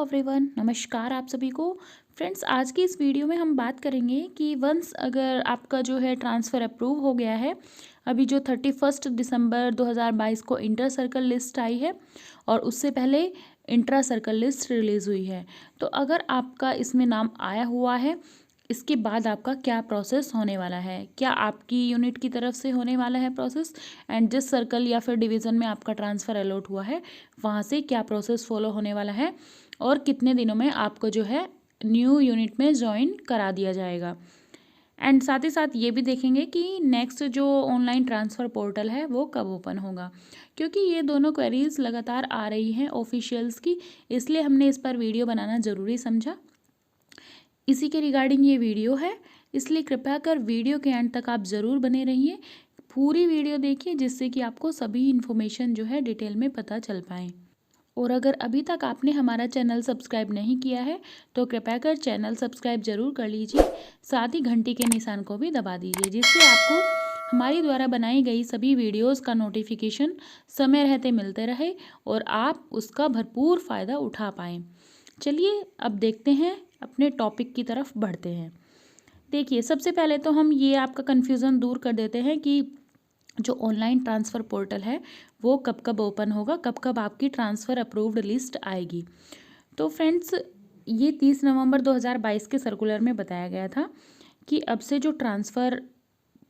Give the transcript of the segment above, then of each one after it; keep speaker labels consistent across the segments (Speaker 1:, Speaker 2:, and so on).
Speaker 1: Everyone, नमस्कार आप सभी को। फ्रेंड्स, आज की इस वीडियो में हम बात करेंगे कि वंस अगर आपका जो है ट्रांसफ़र अप्रूव हो गया है, अभी जो 31 दिसंबर 2022 को इंटर सर्कल लिस्ट आई है और उससे पहले इंट्रा सर्कल लिस्ट रिलीज़ हुई है, तो अगर आपका इसमें नाम आया हुआ है, इसके बाद आपका क्या प्रोसेस होने वाला है, क्या आपकी यूनिट की तरफ से होने वाला है प्रोसेस, एंड जिस सर्कल या फिर डिवीज़न में आपका ट्रांसफ़र अलॉट हुआ है वहाँ से क्या प्रोसेस फॉलो होने वाला है और कितने दिनों में आपको जो है न्यू यूनिट में ज्वाइन करा दिया जाएगा। एंड साथ ही साथ ये भी देखेंगे कि नेक्स्ट जो ऑनलाइन ट्रांसफ़र पोर्टल है वो कब ओपन होगा, क्योंकि ये दोनों क्वेरीज लगातार आ रही हैं ऑफिशियल्स की, इसलिए हमने इस पर वीडियो बनाना ज़रूरी समझा। इसी के रिगार्डिंग ये वीडियो है, इसलिए कृपया कर वीडियो के एंड तक आप ज़रूर बने रहिए, पूरी वीडियो देखिए जिससे कि आपको सभी इन्फॉर्मेशन जो है डिटेल में पता चल पाए। और अगर अभी तक आपने हमारा चैनल सब्सक्राइब नहीं किया है तो कृपया कर चैनल सब्सक्राइब ज़रूर कर लीजिए, साथ ही घंटी के निशान को भी दबा दीजिए जिससे आपको हमारी द्वारा बनाई गई सभी वीडियोस का नोटिफिकेशन समय रहते मिलते रहे और आप उसका भरपूर फ़ायदा उठा पाएँ। चलिए अब देखते हैं, अपने टॉपिक की तरफ बढ़ते हैं। देखिए, सबसे पहले तो हम ये आपका कन्फ्यूज़न दूर कर देते हैं कि जो ऑनलाइन ट्रांसफ़र पोर्टल है वो कब कब ओपन होगा, कब कब आपकी ट्रांसफ़र अप्रूव्ड लिस्ट आएगी। तो फ्रेंड्स, ये 30 नवंबर 2022 के सर्कुलर में बताया गया था कि अब से जो ट्रांसफ़र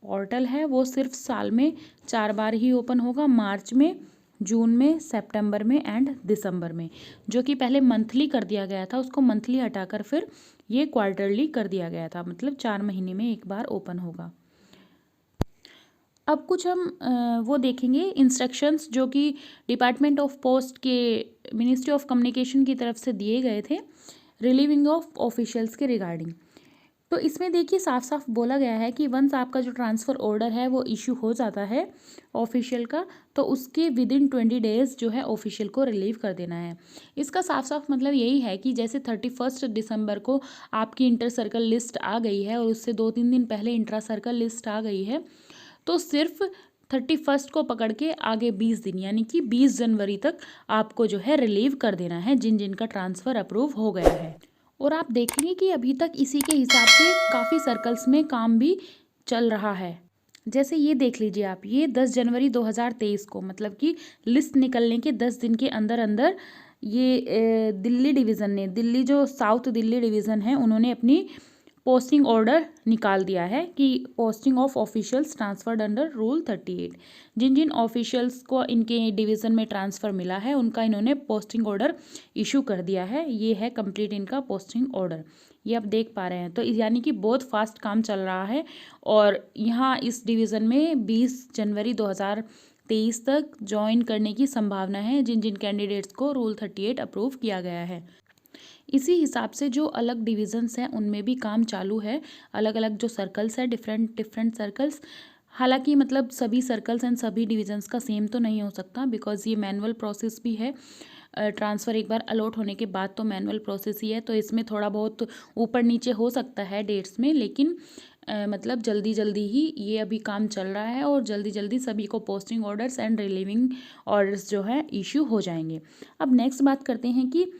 Speaker 1: पोर्टल है वो सिर्फ साल में 4 बार ही ओपन होगा, मार्च में, जून में, सितंबर में एंड दिसंबर में। जो कि पहले मंथली कर दिया गया था, उसको मंथली हटाकर फिर ये क्वार्टरली कर दिया गया था, मतलब 4 महीने में एक बार ओपन होगा। अब कुछ हम वो देखेंगे इंस्ट्रक्शंस जो कि डिपार्टमेंट ऑफ पोस्ट के मिनिस्ट्री ऑफ कम्युनिकेशन की तरफ से दिए गए थे रिलीविंग ऑफ ऑफिशियल्स के रिगार्डिंग। तो इसमें देखिए साफ साफ बोला गया है कि वंस आपका जो ट्रांसफ़र ऑर्डर है वो इशू हो जाता है ऑफिशियल का, तो उसके विद इन 20 डेज़ जो है ऑफिशियल को रिलीव कर देना है। इसका साफ साफ मतलब यही है कि जैसे 31 दिसंबर को आपकी इंटर सर्कल लिस्ट आ गई है और उससे 2-3 दिन पहले इंट्रा सर्कल लिस्ट आ गई है, तो सिर्फ 31 को पकड़ के आगे 20 दिन यानी कि 20 जनवरी तक आपको जो है रिलीव कर देना है जिन जिन का ट्रांसफ़र अप्रूव हो गया है। और आप देखेंगे कि अभी तक इसी के हिसाब से काफ़ी सर्कल्स में काम भी चल रहा है। जैसे ये देख लीजिए आप, ये 10 जनवरी 2023 को, मतलब कि लिस्ट निकलने के 10 दिन के अंदर अंदर ये दिल्ली डिवीज़न ने, दिल्ली जो साउथ दिल्ली डिवीज़न है, उन्होंने अपनी पोस्टिंग ऑर्डर निकाल दिया है कि posting of officials transferred under rule 38। जिन जिन ऑफिशियल्स को इनके डिवीज़न में ट्रांसफ़र मिला है उनका इन्होंने पोस्टिंग ऑर्डर इशू कर दिया है। ये है कंप्लीट इनका पोस्टिंग ऑर्डर, ये आप देख पा रहे हैं। तो यानी कि बहुत फास्ट काम चल रहा है और यहाँ इस डिवीज़न में 20 जनवरी 2023 तक ज्वाइन करने की संभावना है जिन जिन कैंडिडेट्स को रूल 38 अप्रूव किया गया है। इसी हिसाब से जो अलग डिविज़न्स हैं उनमें भी काम चालू है, अलग अलग जो सर्कल्स हैं, डिफरेंट सर्कल्स। हालांकि मतलब सभी सर्कल्स एंड सभी डिविज़न्स का सेम तो नहीं हो सकता, बिकॉज़ ये मैनुअल प्रोसेस भी है। ट्रांसफ़र एक बार अलॉट होने के बाद तो मैनुअल प्रोसेस ही है, तो इसमें थोड़ा बहुत ऊपर नीचे हो सकता है डेट्स में, लेकिन मतलब जल्दी जल्दी ही ये अभी काम चल रहा है और जल्दी जल्दी सभी को posting orders and relieving orders जो है इशू हो जाएंगे। अब नेक्स्ट बात करते हैं कि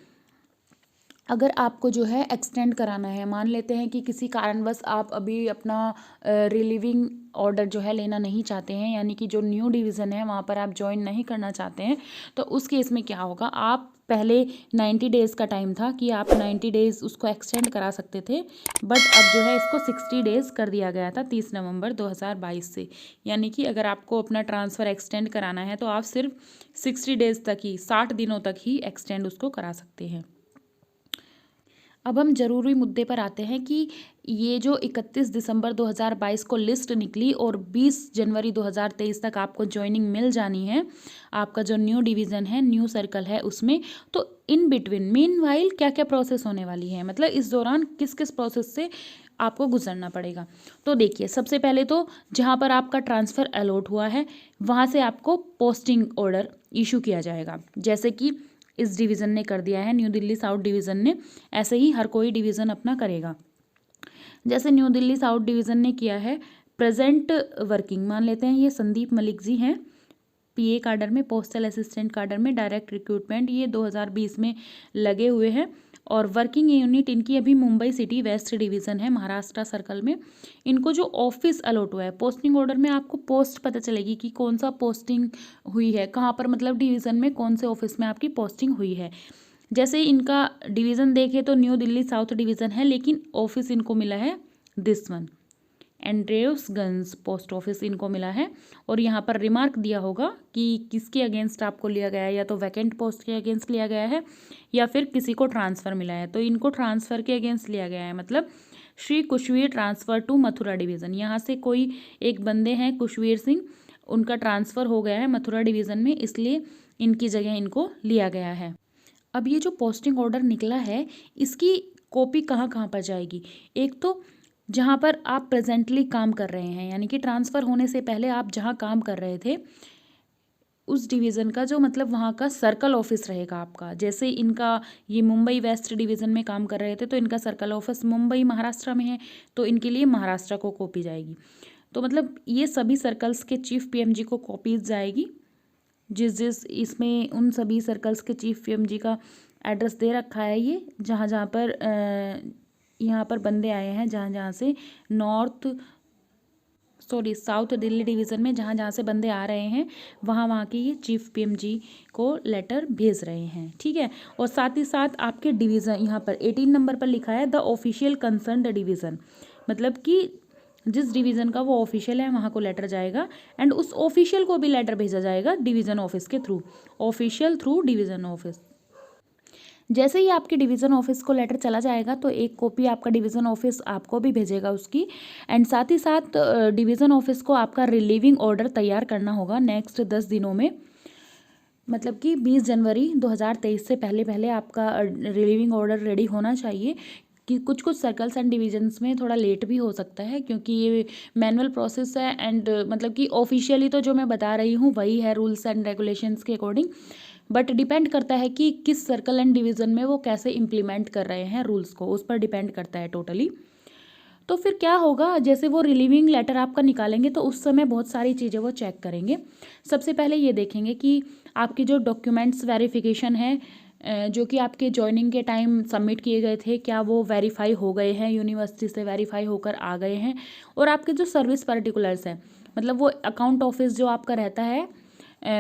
Speaker 1: अगर आपको जो है एक्सटेंड कराना है, मान लेते हैं कि किसी कारणवश आप अभी अपना रिलीविंग ऑर्डर जो है लेना नहीं चाहते हैं, यानी कि जो न्यू डिवीज़न है वहाँ पर आप ज्वाइन नहीं करना चाहते हैं, तो उस केस में क्या होगा, आप पहले 90 डेज़ का टाइम था कि आप 90 डेज़ उसको एक्सटेंड करा सकते थे, बट अब जो है इसको 60 डेज़ कर दिया गया था 30 नवंबर 2022 से। यानी कि अगर आपको अपना ट्रांसफ़र एक्सटेंड कराना है तो आप सिर्फ 60 डेज़ तक ही, 60 दिनों तक ही एक्सटेंड उसको करा सकते हैं। अब हम ज़रूरी मुद्दे पर आते हैं कि ये जो 31 दिसंबर 2022 को लिस्ट निकली और 20 जनवरी 2023 तक आपको ज्वाइनिंग मिल जानी है, आपका जो न्यू डिवीज़न है, न्यू सर्कल है उसमें, तो इन बिटवीन मीनवाइल क्या क्या प्रोसेस होने वाली है, मतलब इस दौरान किस किस प्रोसेस से आपको गुजरना पड़ेगा। तो देखिए, सबसे पहले तो जहाँ पर आपका ट्रांसफ़र अलॉट हुआ है वहाँ से आपको पोस्टिंग ऑर्डर इशू किया जाएगा, जैसे कि इस डिवीज़न ने कर दिया है, न्यू दिल्ली साउथ डिवीज़न ने, ऐसे ही हर कोई डिवीज़न अपना करेगा। जैसे न्यू दिल्ली साउथ डिवीज़न ने किया है प्रेजेंट वर्किंग, मान लेते हैं ये संदीप मलिक जी हैं, पीए काडर में, पोस्टल असिस्टेंट काडर में, डायरेक्ट रिक्रूटमेंट, ये 2020 में लगे हुए हैं और वर्किंग यूनिट इनकी अभी मुंबई सिटी वेस्ट डिवीज़न है, महाराष्ट्र सर्कल में। इनको जो ऑफिस अलॉट हुआ है, पोस्टिंग ऑर्डर में आपको पोस्ट पता चलेगी कि कौन सा पोस्टिंग हुई है, कहाँ पर मतलब डिवीज़न में कौन से ऑफिस में आपकी पोस्टिंग हुई है। जैसे इनका डिवीज़न देखें तो न्यू दिल्ली साउथ डिवीज़न है, लेकिन ऑफिस इनको मिला है दिस वन, एंड्रेसगंज पोस्ट ऑफिस इनको मिला है। और यहाँ पर रिमार्क दिया होगा कि किसके अगेंस्ट आपको लिया गया है, या तो वैकेंट पोस्ट के अगेंस्ट लिया गया है या फिर किसी को ट्रांसफ़र मिला है। तो इनको ट्रांसफ़र के अगेंस्ट लिया गया है, मतलब Shri Kushvir transfer to Mathura division. यहाँ से कोई एक बंदे हैं कुशवीर सिंह, उनका ट्रांसफ़र हो गया है मथुरा डिवीज़न में, इसलिए इनकी जगह इनको लिया गया है। अब ये जो पोस्टिंग ऑर्डर निकला है, इसकी कॉपी कहाँ कहाँ पर जाएगी? एक तो जहाँ पर आप प्रेजेंटली काम कर रहे हैं, यानी कि ट्रांसफ़र होने से पहले आप जहाँ काम कर रहे थे उस डिवीज़न का जो मतलब वहाँ का सर्कल ऑफिस रहेगा आपका। जैसे इनका ये मुंबई वेस्ट डिवीज़न में काम कर रहे थे तो इनका सर्कल ऑफिस मुंबई महाराष्ट्र में है, तो इनके लिए महाराष्ट्र को कॉपी जाएगी। तो मतलब ये सभी सर्कल्स के चीफ पीएमजी को कॉपीज जाएगी। जिस इसमें उन सभी सर्कल्स के चीफ पीएमजी का एड्रेस दे रखा है, ये जहाँ जहाँ पर यहाँ पर बंदे आए हैं, जहाँ जहाँ से साउथ दिल्ली डिवीज़न में जहाँ जहाँ से बंदे आ रहे हैं, वहाँ वहाँ के ये चीफ पीएमजी को लेटर भेज रहे हैं, ठीक है। और साथ ही साथ आपके डिवीज़न यहाँ पर 18 नंबर पर लिखा है द ऑफिशियल कंसर्न्ड डिवीज़न, मतलब कि जिस डिवीज़न का वो ऑफिशियल है वहाँ को लेटर जाएगा, एंड उस ऑफिशियल को भी लेटर भेजा जाएगा डिवीज़न ऑफिस के through, official through division office. जैसे ही आपके डिवीज़न ऑफिस को लेटर चला जाएगा तो एक कॉपी आपका डिवीज़न ऑफिस आपको भी भेजेगा उसकी, एंड साथ ही साथ डिवीज़न ऑफिस को आपका रिलीविंग ऑर्डर तैयार करना होगा नेक्स्ट 10 दिनों में, मतलब कि 20 जनवरी 2023 से पहले पहले आपका रिलीविंग ऑर्डर रेडी होना चाहिए। कि कुछ कुछ सर्कल्स एंड डिवीजन्स में थोड़ा लेट भी हो सकता है, क्योंकि ये मैनुअल प्रोसेस है, एंड मतलब कि ऑफिशियली तो जो मैं बता रही हूँ वही है रूल्स एंड रेगुलेशंस के अकॉर्डिंग, बट डिपेंड करता है कि किस सर्कल एंड डिवीज़न में वो कैसे इम्प्लीमेंट कर रहे हैं रूल्स को, उस पर डिपेंड करता है टोटली। तो फिर क्या होगा, जैसे वो रिलीविंग लेटर आपका निकालेंगे तो उस समय बहुत सारी चीज़ें वो चेक करेंगे। सबसे पहले ये देखेंगे कि आपकी जो डॉक्यूमेंट्स वेरिफिकेशन है, जो कि आपके ज्वाइनिंग के टाइम सबमिट किए गए थे, क्या वो वेरीफाई हो गए हैं, यूनिवर्सिटी से वेरीफाई होकर आ गए हैं। और आपके जो सर्विस पर्टिकुलर्स हैं, मतलब वो अकाउंट ऑफिस जो आपका रहता है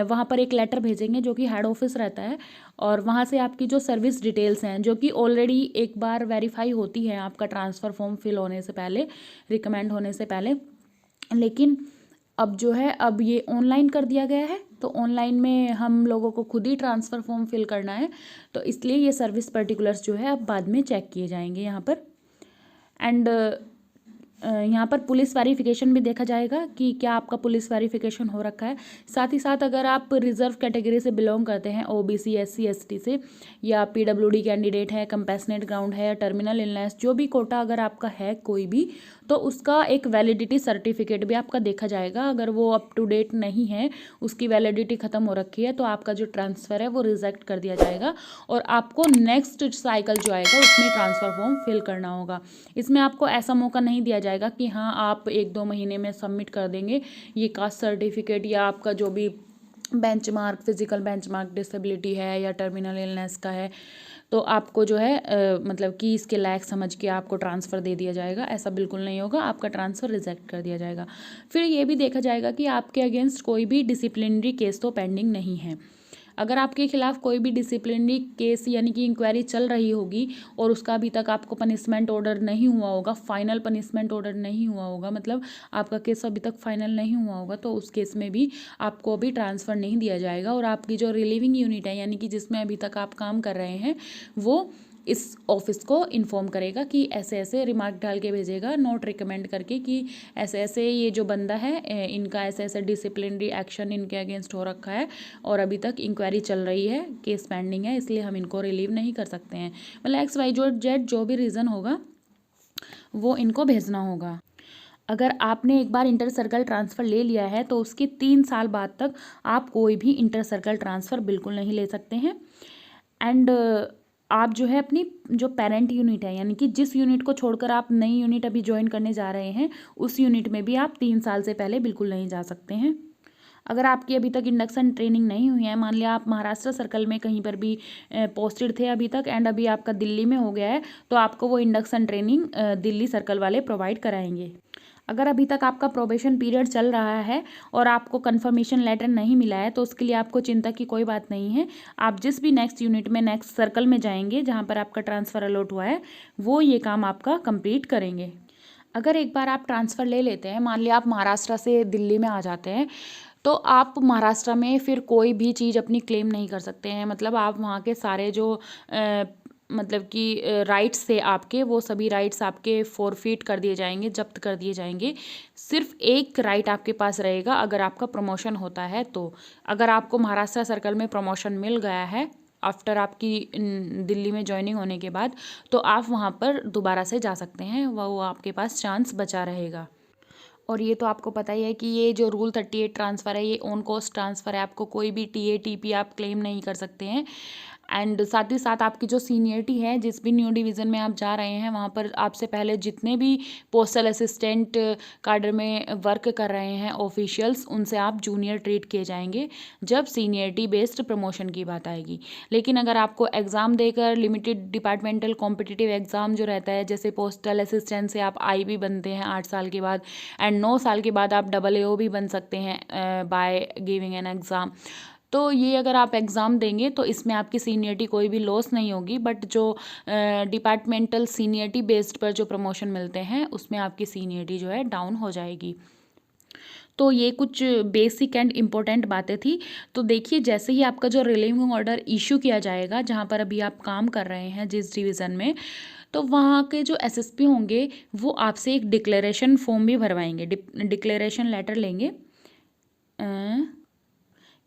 Speaker 1: वहाँ पर एक लेटर भेजेंगे जो कि हेड ऑफिस रहता है, और वहाँ से आपकी जो सर्विस डिटेल्स हैं जो कि ऑलरेडी एक बार वेरीफाई होती है आपका ट्रांसफ़र फॉर्म फिल होने से पहले, रिकमेंड होने से पहले, लेकिन अब जो है अब ये ऑनलाइन कर दिया गया है, तो ऑनलाइन में हम लोगों को खुद ही ट्रांसफ़र फॉर्म फिल करना है, तो इसलिए ये सर्विस पर्टिकुलर्स जो है अब बाद में चेक किए जाएंगे यहाँ पर। एंड यहाँ पर पुलिस वेरिफिकेशन भी देखा जाएगा कि क्या आपका पुलिस वेरिफिकेशन हो रखा है। साथ ही साथ अगर आप रिजर्व कैटेगरी से बिलोंग करते हैं, ओबीसी एससी एसटी से, या पीडब्ल्यूडी कैंडिडेट है, कंपैशनेट ग्राउंड है, टर्मिनल इलनेस, जो भी कोटा अगर आपका है कोई भी, तो उसका एक वैलिडिटी सर्टिफिकेट भी आपका देखा जाएगा। अगर वो अप टू डेट नहीं है, उसकी वैलिडिटी ख़त्म हो रखी है, तो आपका जो ट्रांसफ़र है वो रिजेक्ट कर दिया जाएगा, और आपको नेक्स्ट साइकिल जो आएगा उसमें ट्रांसफ़र फॉर्म फिल करना होगा। इसमें आपको ऐसा मौका नहीं दिया जाएगा कि हाँ आप 1-2 महीने में सबमिट कर देंगे ये कास्ट सर्टिफिकेट, या आपका जो भी बेंचमार्क, फिजिकल बेंचमार्क डिसेबिलिटी है या टर्मिनल इलनेस का है, तो आपको जो है मतलब कि इसके लायक समझ के आपको ट्रांसफ़र दे दिया जाएगा। ऐसा बिल्कुल नहीं होगा, आपका ट्रांसफ़र रिजेक्ट कर दिया जाएगा। फिर ये भी देखा जाएगा कि आपके अगेंस्ट कोई भी डिसिप्लिनरी केस तो पेंडिंग नहीं है। अगर आपके खिलाफ़ कोई भी डिसिप्लिनरी केस यानी कि इंक्वायरी चल रही होगी और उसका अभी तक आपको पनिशमेंट ऑर्डर नहीं हुआ होगा, फाइनल पनिशमेंट ऑर्डर नहीं हुआ होगा, मतलब आपका केस अभी तक फाइनल नहीं हुआ होगा, तो उस केस में भी आपको अभी ट्रांसफ़र नहीं दिया जाएगा, और आपकी जो रिलीविंग यूनिट है यानी कि जिसमें अभी तक आप काम कर रहे हैं, वो इस ऑफिस को इन्फॉर्म करेगा कि ऐसे ऐसे रिमार्क डाल के भेजेगा, नोट रिकमेंड करके कि ऐसे ऐसे ये जो बंदा है इनका ऐसे ऐसे डिसिप्लिनरी एक्शन इनके अगेंस्ट हो रखा है और अभी तक इंक्वायरी चल रही है, केस पेंडिंग है, इसलिए हम इनको रिलीव नहीं कर सकते हैं। मतलब XYZ जो भी रीज़न होगा वो इनको भेजना होगा। अगर आपने एक बार इंटर सर्कल ट्रांसफ़र ले लिया है तो उसके 3 साल बाद तक आप कोई भी इंटर सर्कल ट्रांसफ़र बिल्कुल नहीं ले सकते हैं। एंड आप जो है अपनी जो पेरेंट यूनिट है यानी कि जिस यूनिट को छोड़कर आप नई यूनिट अभी ज्वाइन करने जा रहे हैं, उस यूनिट में भी आप 3 साल से पहले बिल्कुल नहीं जा सकते हैं। अगर आपकी अभी तक इंडक्शन ट्रेनिंग नहीं हुई है, मान लिया आप महाराष्ट्र सर्कल में कहीं पर भी पोस्टेड थे अभी तक एंड अभी आपका दिल्ली में हो गया है, तो आपको वो इंडक्शन ट्रेनिंग दिल्ली सर्कल वाले प्रोवाइड कराएंगे। अगर अभी तक आपका प्रोबेशन पीरियड चल रहा है और आपको कंफर्मेशन लेटर नहीं मिला है, तो उसके लिए आपको चिंता की कोई बात नहीं है। आप जिस भी नेक्स्ट यूनिट में, नेक्स्ट सर्कल में जाएंगे जहाँ पर आपका ट्रांसफ़र अलॉट हुआ है, वो ये काम आपका कंप्लीट करेंगे। अगर एक बार आप ट्रांसफ़र ले लेते हैं, मान लिया आप महाराष्ट्र से दिल्ली में आ जाते हैं, तो आप महाराष्ट्र में फिर कोई भी चीज़ अपनी क्लेम नहीं कर सकते हैं। मतलब आप वहाँ के सारे जो मतलब कि राइट्स थे आपके, वो सभी राइट्स आपके फोरफीट कर दिए जाएंगे, जब्त कर दिए जाएंगे। सिर्फ एक राइट आपके पास रहेगा अगर आपका प्रमोशन होता है तो। अगर आपको महाराष्ट्र सर्कल में प्रमोशन मिल गया है आफ्टर आपकी दिल्ली में ज्वाइनिंग होने के बाद, तो आप वहाँ पर दोबारा से जा सकते हैं, वो आपके पास चांस बचा रहेगा। और ये तो आपको पता ही है कि ये जो रूल 38 ट्रांसफ़र है, ये ऑन कॉस्ट ट्रांसफ़र है। आपको कोई भी टीए टीपी आप क्लेम नहीं कर सकते हैं। एंड साथ ही साथ आपकी जो सीनियरिटी है, जिस भी न्यू डिवीज़न में आप जा रहे हैं, वहाँ पर आपसे पहले जितने भी पोस्टल असिस्टेंट काडर में वर्क कर रहे हैं ऑफिशियल्स, उनसे आप जूनियर ट्रीट किए जाएंगे जब सीनियरिटी बेस्ड प्रमोशन की बात आएगी। लेकिन अगर आपको एग्ज़ाम देकर लिमिटेड डिपार्टमेंटल कॉम्पिटिटिव एग्ज़ाम जो रहता है, जैसे पोस्टल असिस्टेंट से आप IB बनते हैं 8 साल के बाद, एंड 9 साल के बाद आप AAO भी बन सकते हैं बाय गिविंग एन एग्ज़ाम। तो ये अगर आप एग्ज़ाम देंगे तो इसमें आपकी सीनियरिटी कोई भी लॉस नहीं होगी, बट जो डिपार्टमेंटल सीनियरिटी बेस्ड पर जो प्रमोशन मिलते हैं, उसमें आपकी सीनियरिटी जो है डाउन हो जाएगी। तो ये कुछ बेसिक एंड इम्पोर्टेंट बातें थी। तो देखिए, जैसे ही आपका जो रिलीविंग ऑर्डर इशू किया जाएगा, जहाँ पर अभी आप काम कर रहे हैं जिस डिवीज़न में, तो वहाँ के जो SSP होंगे वो आपसे एक डिक्लेरेशन फॉर्म भी भरवाएंगे, डिक्लेरेशन लेटर लेंगे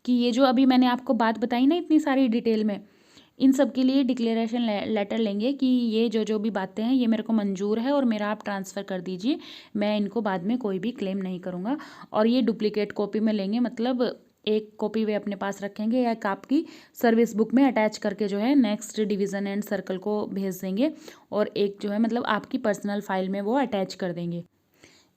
Speaker 1: कि ये जो अभी मैंने आपको बात बताई ना इतनी सारी डिटेल में, इन सब के लिए डिक्लेरेशन लेटर लेंगे कि ये जो भी बातें हैं ये मेरे को मंजूर है और मेरा आप ट्रांसफ़र कर दीजिए, मैं इनको बाद में कोई भी क्लेम नहीं करूँगा। और ये डुप्लीकेट कॉपी में लेंगे, मतलब एक कॉपी वे अपने पास रखेंगे या एक आपकी सर्विस बुक में अटैच करके जो है नेक्स्ट डिवीज़न एंड सर्कल को भेज देंगे, और एक जो है मतलब आपकी पर्सनल फाइल में वो अटैच कर देंगे।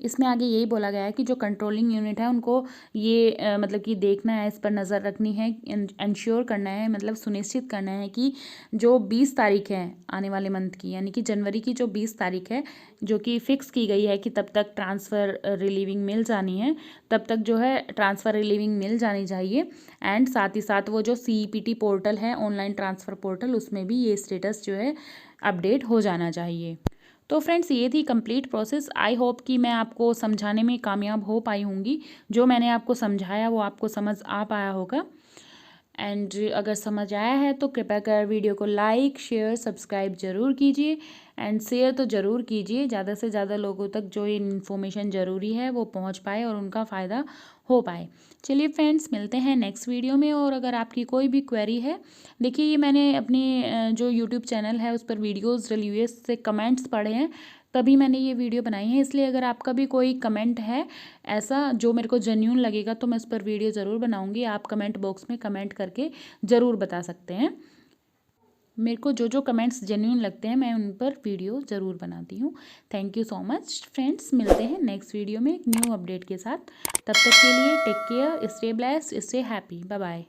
Speaker 1: इसमें आगे यही बोला गया है कि जो कंट्रोलिंग यूनिट है उनको ये मतलब कि देखना है, इस पर नज़र रखनी है, इंश्योर करना है, मतलब सुनिश्चित करना है कि जो 20 तारीख है आने वाले मंथ की, यानी कि जनवरी की जो 20 तारीख है, जो कि फ़िक्स की गई है कि तब तक ट्रांसफ़र रिलीविंग मिल जानी है, तब तक जो है ट्रांसफ़र रिलीविंग मिल जानी चाहिए। एंड साथ ही साथ वो जो CEPT पोर्टल है, ऑनलाइन ट्रांसफ़र पोर्टल, उसमें भी ये स्टेटस जो है अपडेट हो जाना चाहिए। तो फ्रेंड्स, ये थी कंप्लीट प्रोसेस। आई होप कि मैं आपको समझाने में कामयाब हो पाई होंगी। जो मैंने आपको समझाया वो आपको समझ आ पाया होगा। एंड अगर समझ आया है तो कृपया कर वीडियो को लाइक, शेयर, सब्सक्राइब ज़रूर कीजिए एंड शेयर तो ज़रूर कीजिए, ज़्यादा से ज़्यादा लोगों तक जो ये इन्फॉर्मेशन ज़रूरी है वो पहुंच पाए और उनका फ़ायदा हो पाए। चलिए फ्रेंड्स, मिलते हैं नेक्स्ट वीडियो में। और अगर आपकी कोई भी क्वेरी है, देखिए ये मैंने अपनी जो यूट्यूब चैनल है उस पर वीडियोज़ रिव्यूज़ से कमेंट्स पढ़े हैं, तभी मैंने ये वीडियो बनाई है। इसलिए अगर आपका भी कोई कमेंट है ऐसा जो मेरे को जेन्यून लगेगा, तो मैं उस पर वीडियो ज़रूर बनाऊंगी। आप कमेंट बॉक्स में कमेंट करके ज़रूर बता सकते हैं। मेरे को जो कमेंट्स जेन्यून लगते हैं मैं उन पर वीडियो ज़रूर बनाती हूँ। Thank you so much friends, मिलते हैं नेक्स्ट वीडियो में एक न्यू अपडेट के साथ। तब तक के लिए take care, stay blessed, stay happy, bye bye.